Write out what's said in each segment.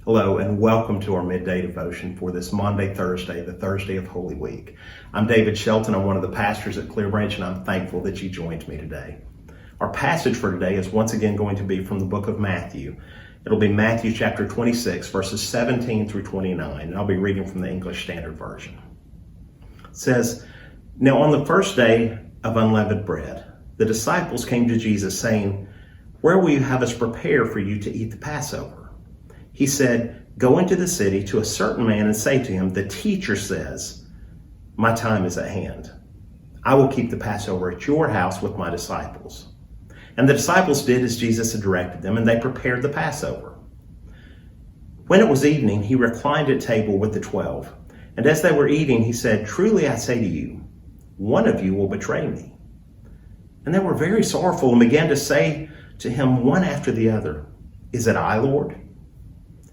Hello and welcome to our midday devotion for this Maundy, Thursday, the Thursday of Holy Week. I'm David Shelton. I'm one of the pastors at Clearbranch, and I'm thankful that you joined me today. Our passage for today is once again going to be from the book of Matthew. It'll be Matthew chapter 26, verses 17 through 29, and I'll be reading from the English Standard Version. It says, "Now on the first day of unleavened bread, the disciples came to Jesus saying, 'Where will you have us prepare for you to eat the Passover?' He said, 'Go into the city to a certain man and say to him, the teacher says, my time is at hand. I will keep the Passover at your house with my disciples.' And the disciples did as Jesus had directed them, and they prepared the Passover. When it was evening, he reclined at table with the 12. And as they were eating, he said, 'Truly I say to you, one of you will betray me.' And they were very sorrowful and began to say to him one after the other, 'Is it I, Lord?'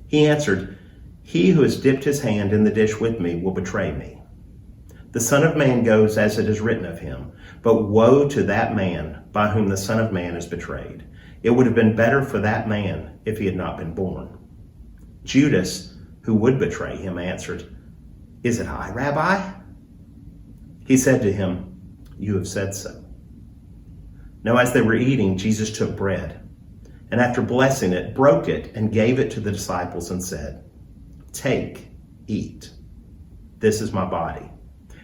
He answered, 'He who has dipped his hand in the dish with me will betray me. The Son of Man goes as it is written of him, but woe to that man by whom the Son of Man is betrayed. It would have been better for that man if he had not been born.' Judas, who would betray him, answered, 'Is it I, Rabbi?' He said to him, 'You have said so.' Now as they were eating, Jesus took bread, and after blessing it, broke it and gave it to the disciples and said, 'Take, eat. This is my body.'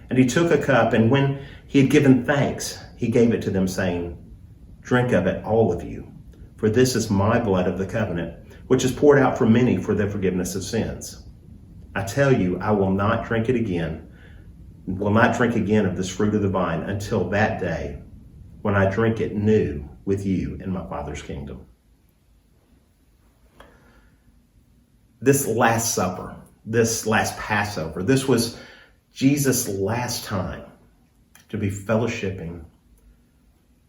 And he took a cup, and when he had given thanks, he gave it to them, saying, 'Drink of it, all of you, for this is my blood of the covenant, which is poured out for many for the forgiveness of sins. I tell you, I will not drink again of this fruit of the vine until that day when I drink it new with you in my Father's kingdom.'" This Last Supper, this last Passover, this was Jesus' last time to be fellowshipping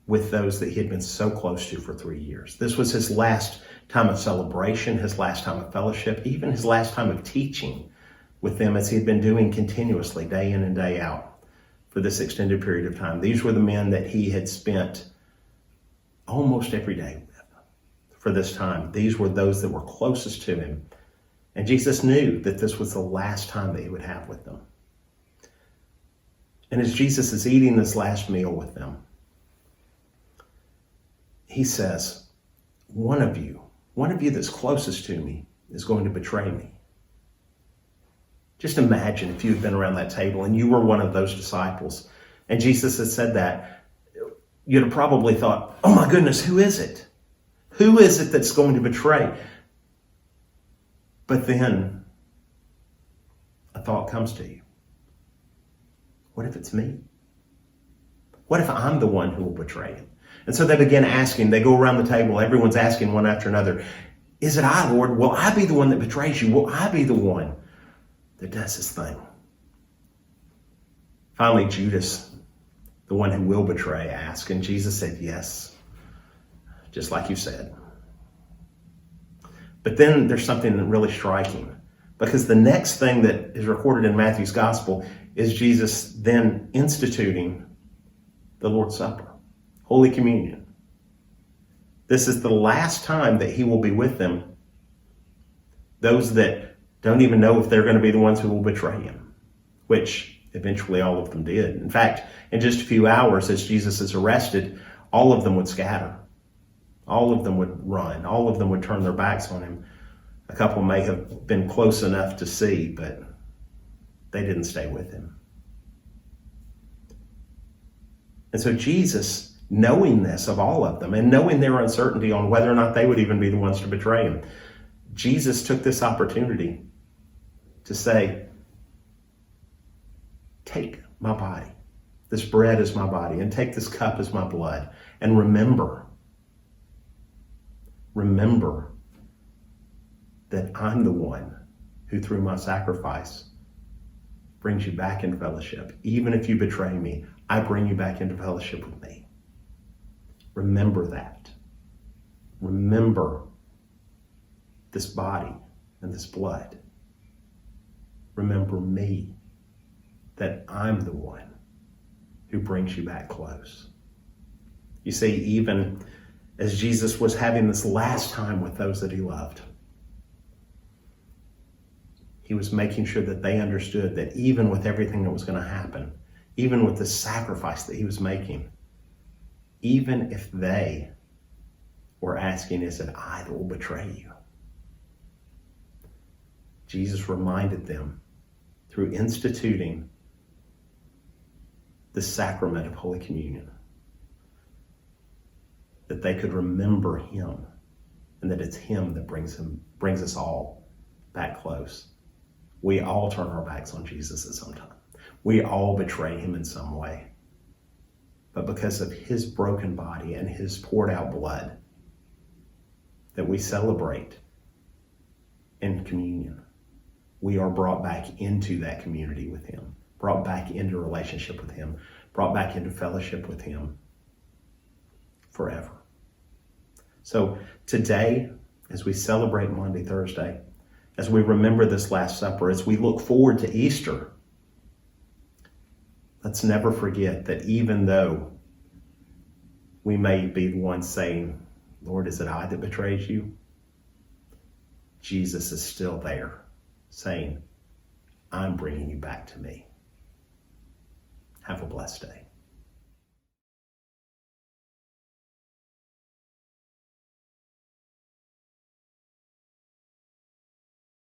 with those that he had been so close to for 3 years. This was his last time of celebration, his last time of fellowship, even his last time of teaching with them, as he had been doing continuously day in and day out for this extended period of time. These were the men that he had spent almost every day with for this time. These were those that were closest to him. And Jesus knew that this was the last time that he would have with them. And as Jesus is eating this last meal with them, he says, one of you that's closest to me is going to betray me. Just imagine if you had been around that table and you were one of those disciples and Jesus had said that, you'd have probably thought, oh my goodness, who is it? Who is it that's going to betray? But then a thought comes to you. What if it's me? What if I'm the one who will betray him? And so they begin asking, they go around the table, everyone's asking one after another, "Is it I, Lord? Will I be the one that betrays you? Will I be the one that does this thing?" Finally, Judas, the one who will betray, asked, and Jesus said, "Yes, just like you said." But then there's something really striking, because the next thing that is recorded in Matthew's gospel is Jesus then instituting the Lord's Supper, Holy Communion. This is the last time that he will be with them, those that don't even know if they're going to be the ones who will betray him, which eventually all of them did. In fact, in just a few hours as Jesus is arrested, all of them would scatter. All of them would run. All of them would turn their backs on him. A couple may have been close enough to see, but they didn't stay with him. And so Jesus, knowing this of all of them and knowing their uncertainty on whether or not they would even be the ones to betray him, Jesus took this opportunity to say, "Take my body. This bread is my body, and take this cup as my blood. And remember that I'm the one who, through my sacrifice, brings you back into fellowship. Even if you betray me, I bring you back into fellowship with me. Remember that. Remember this body and this blood. Remember me, that I'm the one who brings you back close." You see, even as Jesus was having this last time with those that he loved, He was making sure that they understood that even with everything that was going to happen, even with the sacrifice that he was making, even if they were asking, is it I that will betray you? Jesus reminded them through instituting the sacrament of Holy Communion that they could remember him, and that it's him that brings us all back close. We all turn our backs on Jesus at some time. We all betray him in some way. But because of his broken body and his poured out blood that we celebrate in communion, we are brought back into that community with him, brought back into relationship with him, brought back into fellowship with him forever. So today, as we celebrate Maundy Thursday, as we remember this Last Supper, as we look forward to Easter, let's never forget that even though we may be the ones saying, Lord, is it I that betrays you? Jesus is still there saying, I'm bringing you back to me. Have a blessed day.